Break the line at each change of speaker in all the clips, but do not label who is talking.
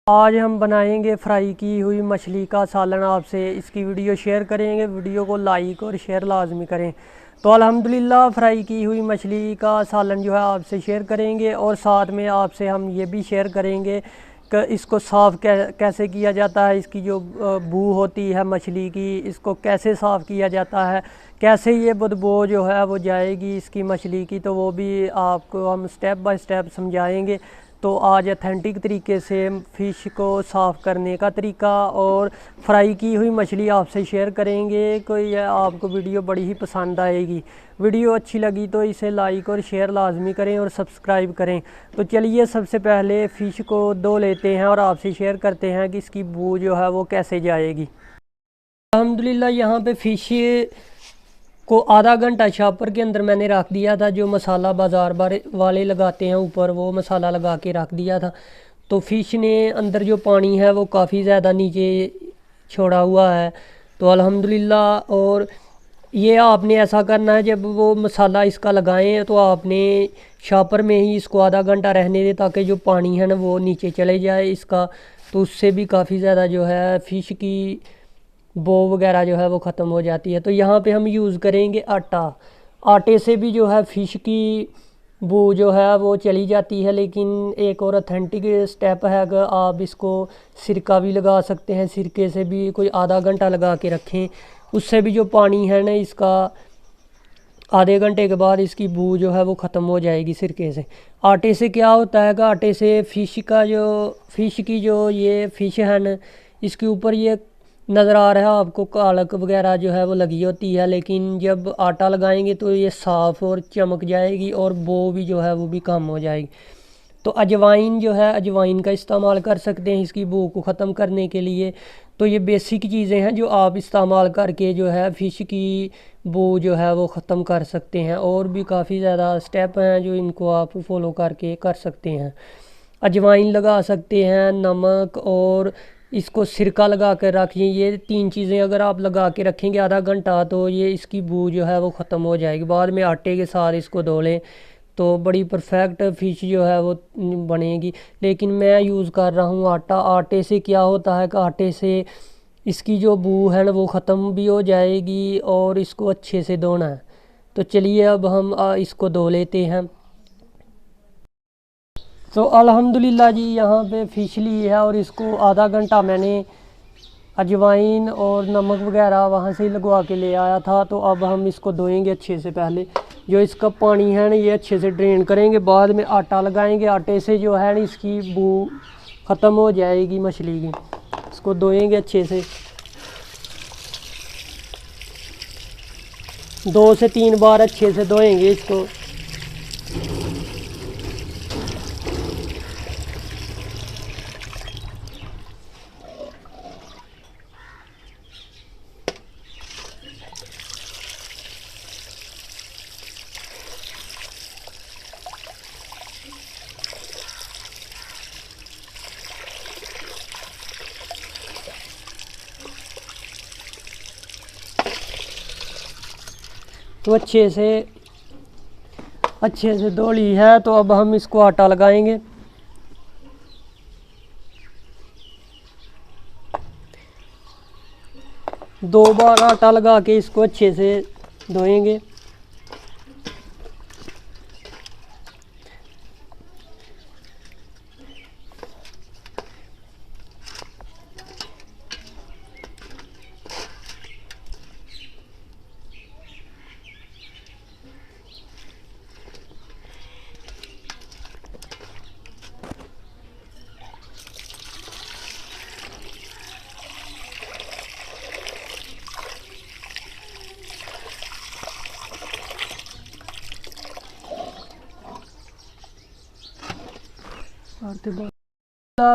आज हम बनाएंगे फ्राई की हुई मछली का सालन। आपसे इसकी वीडियो शेयर करेंगे, वीडियो को लाइक और शेयर लाजमी करें। तो अल्हम्दुलिल्लाह फ्राई की हुई मछली का सालन जो है आपसे शेयर करेंगे, और साथ में आपसे हम ये भी शेयर करेंगे कि इसको साफ़ कैसे किया जाता है। इसकी जो बू होती है मछली की, इसको कैसे साफ़ किया जाता है, कैसे ये बदबू जो है वो जाएगी इसकी मछली की, तो वो भी आपको हम स्टेप बाय स्टेप समझाएंगे। तो आज अथेंटिक तरीके से फ़िश को साफ़ करने का तरीका और फ्राई की हुई मछली आपसे शेयर करेंगे। कोई आपको वीडियो बड़ी ही पसंद आएगी। वीडियो अच्छी लगी तो इसे लाइक और शेयर लाजमी करें और सब्सक्राइब करें। तो चलिए सबसे पहले फ़िश को धो लेते हैं और आपसे शेयर करते हैं कि इसकी बू जो है वो कैसे जाएगी। अल्हम्दुलिल्लाह यहाँ पे फ़िश को आधा घंटा शॉपर के अंदर मैंने रख दिया था। जो मसाला बाज़ार वाले लगाते हैं ऊपर, वो मसाला लगा के रख दिया था। तो फ़िश ने अंदर जो पानी है वो काफ़ी ज़्यादा नीचे छोड़ा हुआ है। तो अल्हम्दुलिल्लाह, और ये आपने ऐसा करना है, जब वो मसाला इसका लगाएं तो आपने शॉपर में ही इसको आधा घंटा रहने दें, ताकि जो पानी है ना वो नीचे चले जाए इसका। तो उससे भी काफ़ी ज़्यादा जो है फ़िश की बो वगैरह जो है वो ख़त्म हो जाती है। तो यहाँ पे हम यूज़ करेंगे आटा। आटे से भी जो है फ़िश की बो जो है वो चली जाती है। लेकिन एक और अथेंटिक स्टेप है कि आप इसको सिरका भी लगा सकते हैं। सिरके से भी कोई आधा घंटा लगा के रखें, उससे भी जो पानी है ना इसका आधे घंटे के बाद इसकी बू जो है वो ख़त्म हो जाएगी सिरके से। आटे से क्या होता है कि आटे से फ़िश की जो ये फ़िश है ना, इसके ऊपर ये नज़र आ रहा है आपको कालक वगैरह जो है वो लगी होती है। लेकिन जब आटा लगाएंगे तो ये साफ़ और चमक जाएगी, और बो भी जो है वो भी कम हो जाएगी। तो अजवाइन जो है, अजवाइन का इस्तेमाल कर सकते हैं इसकी बू को ख़त्म करने के लिए। तो ये बेसिक चीज़ें हैं जो आप इस्तेमाल करके जो है फ़िश की बू जो है वो ख़त्म कर सकते हैं। और भी काफ़ी ज़्यादा स्टेप हैं जो इनको आप फॉलो करके कर सकते हैं। अजवाइन लगा सकते हैं, नमक, और इसको सिरका लगा कर रखिए। ये 3 चीज़ें अगर आप लगा के रखेंगे आधा घंटा, तो ये इसकी बू जो है वो ख़त्म हो जाएगी। बाद में आटे के साथ इसको धो लें तो बड़ी परफेक्ट फ़िश जो है वो बनेगी। लेकिन मैं यूज़ कर रहा हूँ आटा। आटे से क्या होता है कि आटे से इसकी जो बू है ना वो ख़त्म भी हो जाएगी, और इसको अच्छे से धोना है। तो चलिए अब हम इसको धो लेते हैं। तो अल्हम्दुलिल्लाह जी यहाँ पे फ़िश ली है, और इसको आधा घंटा मैंने अजवाइन और नमक वगैरह वहाँ से ही लगवा के ले आया था। तो अब हम इसको धोएंगे अच्छे से। पहले जो इसका पानी है ना ये अच्छे से ड्रेन करेंगे, बाद में आटा लगाएंगे। आटे से जो है ना इसकी बू ख़त्म हो जाएगी मछली की। इसको धोएंगे अच्छे से, 2 से 3 बार अच्छे से धोएंगे इसको। तो अच्छे से धो ली है। तो अब हम इसको आटा लगाएंगे। दो बार आटा लगा के इसको अच्छे से धोएंगे।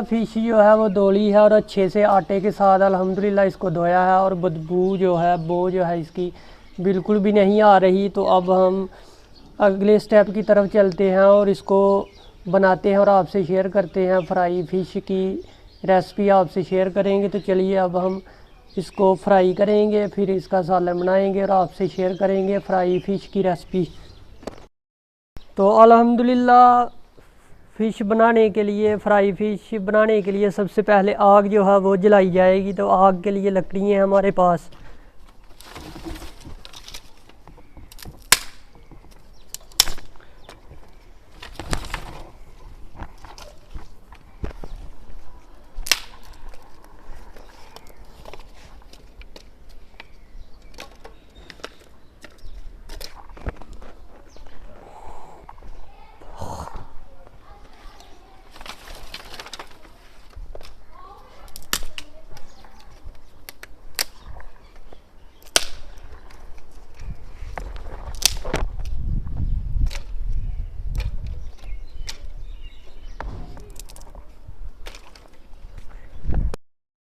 फ़िश जो है वो धो ली है, और अच्छे से आटे के साथ अल्हम्दुलिल्लाह इसको धोया है, और बदबू जो है बो जो है इसकी बिल्कुल भी नहीं आ रही। तो अब हम अगले स्टेप की तरफ चलते हैं और इसको बनाते हैं और आपसे शेयर करते हैं। फ्राई फ़िश की रेसिपी आपसे शेयर करेंगे। तो चलिए अब हम इसको फ्राई करेंगे, फिर इसका सालन बनाएंगे और आपसे शेयर करेंगे फ्राई फ़िश की रेसिपी। तो अल्हम्दुलिल्लाह फ़िश बनाने के लिए, फ्राई फ़िश बनाने के लिए सबसे पहले आग जो है वो जलाई जाएगी। तो आग के लिए लकड़ी हैं हमारे पास।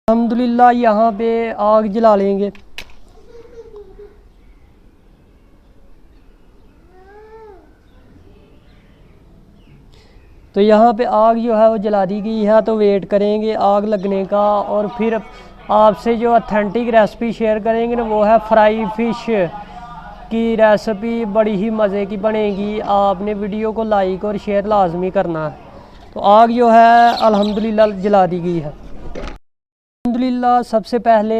अल्हम्दुलिल्लाह यहाँ पे आग जला लेंगे। तो यहाँ पे आग जो है वो जला दी गई है। तो वेट करेंगे आग लगने का, और फिर आपसे जो ऑथेंटिक रेसिपी शेयर करेंगे ना, वो है फ्राई फ़िश की रेसिपी। बड़ी ही मज़े की बनेगी। आपने वीडियो को लाइक और शेयर लाजमी करना है। तो आग जो है अल्हम्दुलिल्लाह जला दी गई है। अल्हम्दुलिल्लाह सबसे पहले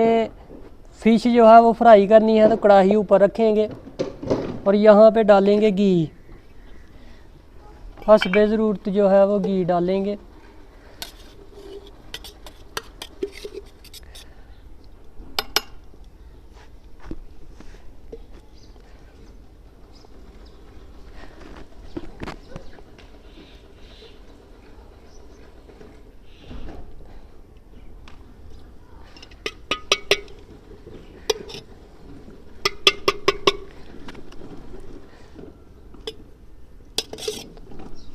फ़िश जो है वो फ्राई करनी है। तो कढ़ाई ऊपर रखेंगे और यहाँ पे डालेंगे घी। हस्बे ज़रूरत जो है वो घी डालेंगे।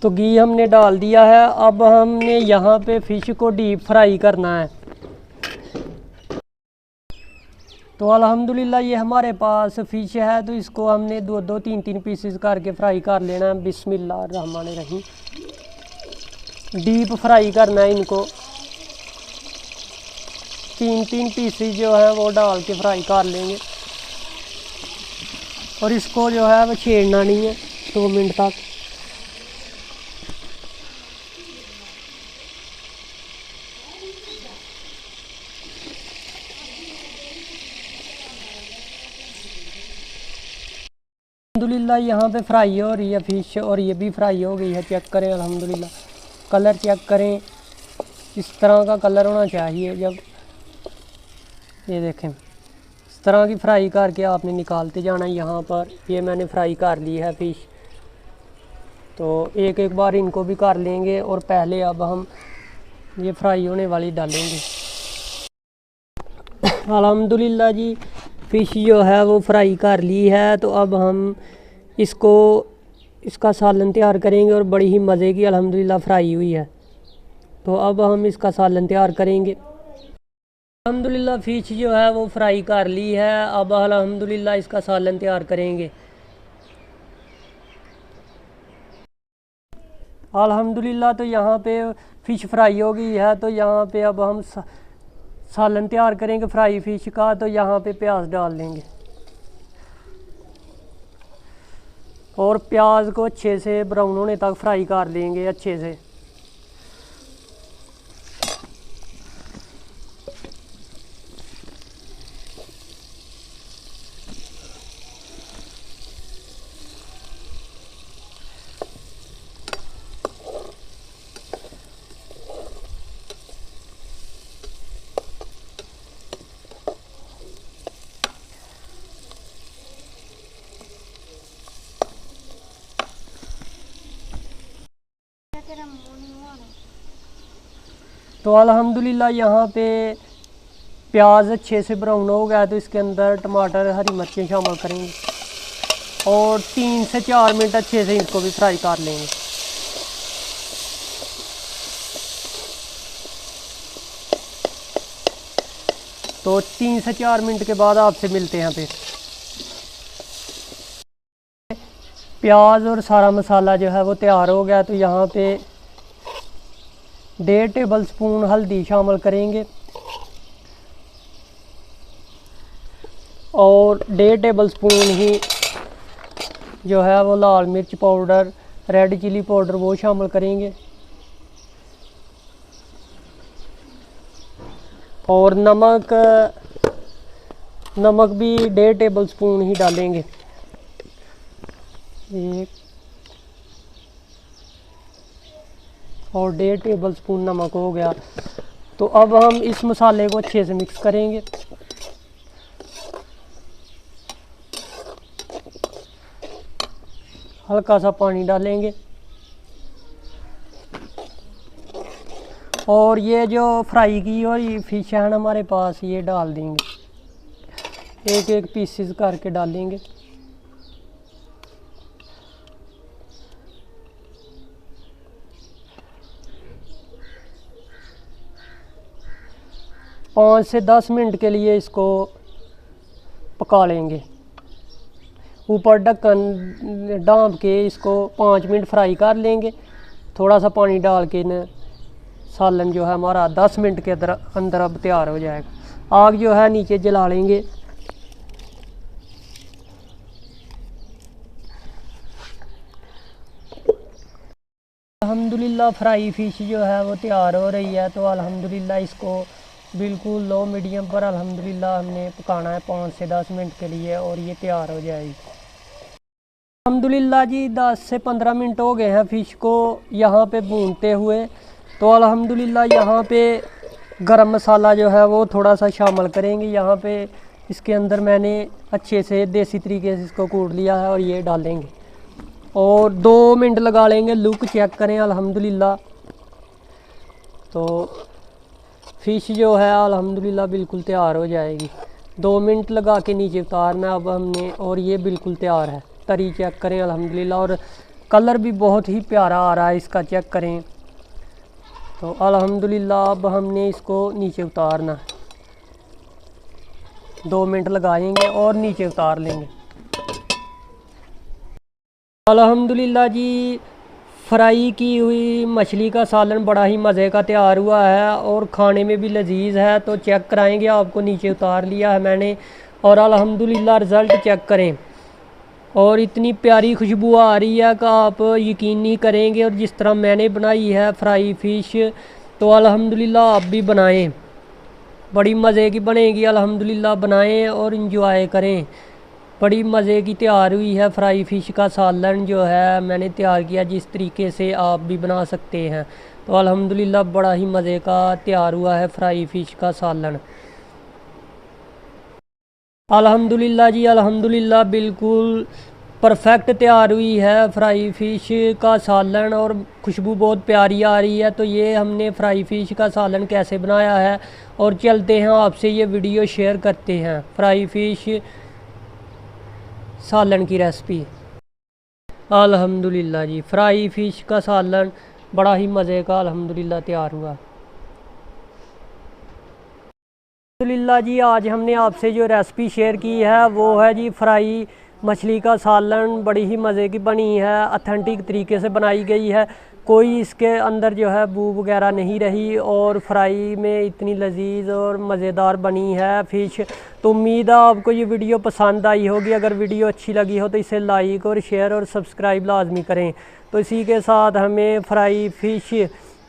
तो घी हमने डाल दिया है। अब हमने यहाँ पे फ़िश को डीप फ्राई करना है। तो अल्हम्दुलिल्लाह ये हमारे पास फ़िश है। तो इसको हमने दो दो तीन तीन पीसेस करके फ्राई कर लेना है। बिस्मिल्लाहिर्रहमानिर्रहीम। डीप फ्राई करना है इनको। तीन तीन पीसेस जो है वो डाल के फ्राई कर लेंगे। और इसको जो है वो छेड़ना नहीं है 2 मिनट तक। अल्हम्दुलिल्लाह यहाँ पे फ्राई हो रही है फ़िश, और ये भी फ्राई हो गई है। चेक करें अल्हम्दुलिल्लाह। कलर चेक करें, इस तरह का कलर होना चाहिए। जब ये देखें, इस तरह की फ्राई करके आपने निकालते जाना। यहाँ पर ये मैंने फ्राई कर ली है फ़िश। तो एक एक बार इनको भी कर लेंगे, और पहले अब हम ये फ्राई होने वाली डालेंगे। अल्हम्दुलिल्लाह जी फ़िश जो है वो फ्राई कर ली है। तो अब हम इसका सालन तैयार करेंगे, और बड़ी ही मज़े की अल्हम्दुलिल्लाह फ्राई हुई है। तो अब हम इसका सालन तैयार करेंगे। अल्हम्दुलिल्लाह फ़िश जो है वो फ्राई कर ली है। अब अल्हम्दुलिल्लाह इसका सालन तैयार करेंगे। अल्हम्दुलिल्लाह तो यहाँ पे फ़िश फ्राई हो गई है। तो यहाँ पे अब हम सालन तैयार करेंगे फ्राई फ़िश का। तो यहाँ पे प्याज डाल देंगे, और प्याज को अच्छे से ब्राउन होने तक फ्राई कर लेंगे अच्छे से। तो अल्हम्दुलिल्लाह यहाँ पे प्याज अच्छे से ब्राउन हो गया। तो इसके अंदर टमाटर, हरी मिर्चें शामिल करेंगे, और 3 से 4 मिनट अच्छे से इसको भी फ्राई कर लेंगे। तो 3 से 4 मिनट के बाद आपसे मिलते हैं। फिर प्याज और सारा मसाला जो है वो तैयार हो गया। तो यहाँ पे 1.5 टेबल स्पून हल्दी शामिल करेंगे, और 1.5 टेबल स्पून ही जो है वो लाल मिर्च पाउडर, रेड चिली पाउडर वो शामिल करेंगे। और नमक भी 1.5 टेबल स्पून ही डालेंगे। एक और 1.5 टेबल स्पून नमक हो गया। तो अब हम इस मसाले को अच्छे से मिक्स करेंगे। हल्का सा पानी डालेंगे और ये जो फ्राई की और ये फिश है ना हमारे पास, ये डाल देंगे। एक एक पीसेस करके डालेंगे। पाँच से 10 मिनट के लिए इसको पका लेंगे। ऊपर ढक्कन ढाँप के इसको 5 मिनट फ्राई कर लेंगे। थोड़ा सा पानी डाल के न सालन जो है हमारा 10 मिनट के अंदर अब तैयार हो जाएगा। आग जो है नीचे जला लेंगे। अल्हम्दुलिल्लाह फ्राई फ़िश जो है वो तैयार हो रही है। तो अल्हम्दुलिल्लाह इसको बिल्कुल लो मीडियम पर अल्हम्दुलिल्लाह हमने पकाना है 5 से 10 मिनट के लिए और ये तैयार हो जाएगी। अल्हम्दुलिल्लाह जी 10 से 15 मिनट हो गए हैं फ़िश को यहाँ पे भूनते हुए। तो अल्हम्दुलिल्लाह यहाँ पे गरम मसाला जो है वो थोड़ा सा शामिल करेंगे। यहाँ पे इसके अंदर मैंने अच्छे से देसी तरीके से इसको कूट लिया है और ये डालेंगे और 2 मिनट लगा लेंगे। लुक चेक करें अल्हम्दुलिल्लाह। तो फ़िश जो है अल्हम्दुलिल्लाह बिल्कुल तैयार हो जाएगी। 2 मिनट लगा के नीचे उतारना अब हमने और ये बिल्कुल तैयार है। तरी चेक करें अल्हम्दुलिल्लाह और कलर भी बहुत ही प्यारा आ रहा है इसका, चेक करें। तो अल्हम्दुलिल्लाह अब हमने इसको नीचे उतारना है। 2 मिनट लगाएंगे और नीचे उतार लेंगे। अल्हम्दुलिल्लाह जी फ्राई की हुई मछली का सालन बड़ा ही मज़े का तैयार हुआ है और खाने में भी लजीज है। तो चेक कराएंगे, आपको नीचे उतार लिया है मैंने और अल्हम्दुलिल्लाह रिज़ल्ट चेक करें और इतनी प्यारी खुशबू आ रही है कि आप यकीन नहीं करेंगे। और जिस तरह मैंने बनाई है फ्राई फ़िश, तो अल्हम्दुलिल्लाह आप भी बनाएं, बड़ी मज़े की बनेगी। अल्हम्दुलिल्लाह बनाएं और इंजॉय करें। बड़ी मज़े की तैयार हुई है फ्राई फ़िश का सालन जो है मैंने तैयार किया, जिस तरीके से आप भी बना सकते हैं। तो अल्हम्दुलिल्लाह बड़ा ही मज़े का तैयार हुआ है फ्राई फ़िश का सालन। अल्हम्दुलिल्लाह जी अल्हम्दुलिल्लाह बिल्कुल परफेक्ट तैयार हुई है फ्राई फ़िश का सालन और खुशबू बहुत प्यारी आ रही है। तो ये हमने फ्राई फ़िश का सालन कैसे बनाया है और चलते हैं आपसे ये वीडियो शेयर करते हैं फ्राई फ़िश सालन की रेसिपी। अल्हम्दुलिल्लाह जी फ्राई फ़िश का सालन बड़ा ही मज़े का अल्हम्दुलिल्लाह तैयार हुआ। अल्हम्दुलिल्लाह जी आज हमने आपसे जो रेसिपी शेयर की है वो है जी फ्राई मछली का सालन। बड़ी ही मज़े की बनी है, अथेंटिक तरीके से बनाई गई है। कोई इसके अंदर जो है बू वगैरह नहीं रही और फ्राई में इतनी लजीज और मज़ेदार बनी है फ़िश। तो उम्मीद है आपको ये वीडियो पसंद आई होगी। अगर वीडियो अच्छी लगी हो तो इसे लाइक और शेयर और सब्सक्राइब लाजमी करें। तो इसी के साथ हमें फ्राई फ़िश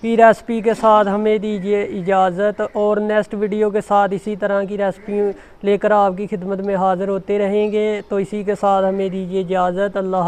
की रेसिपी के साथ हमें दीजिए इजाज़त और नेक्स्ट वीडियो के साथ इसी तरह की रेसिपी लेकर आपकी खिदमत में हाज़िर होते रहेंगे। तो इसी के साथ हमें दीजिए इजाज़त। अल्लाह।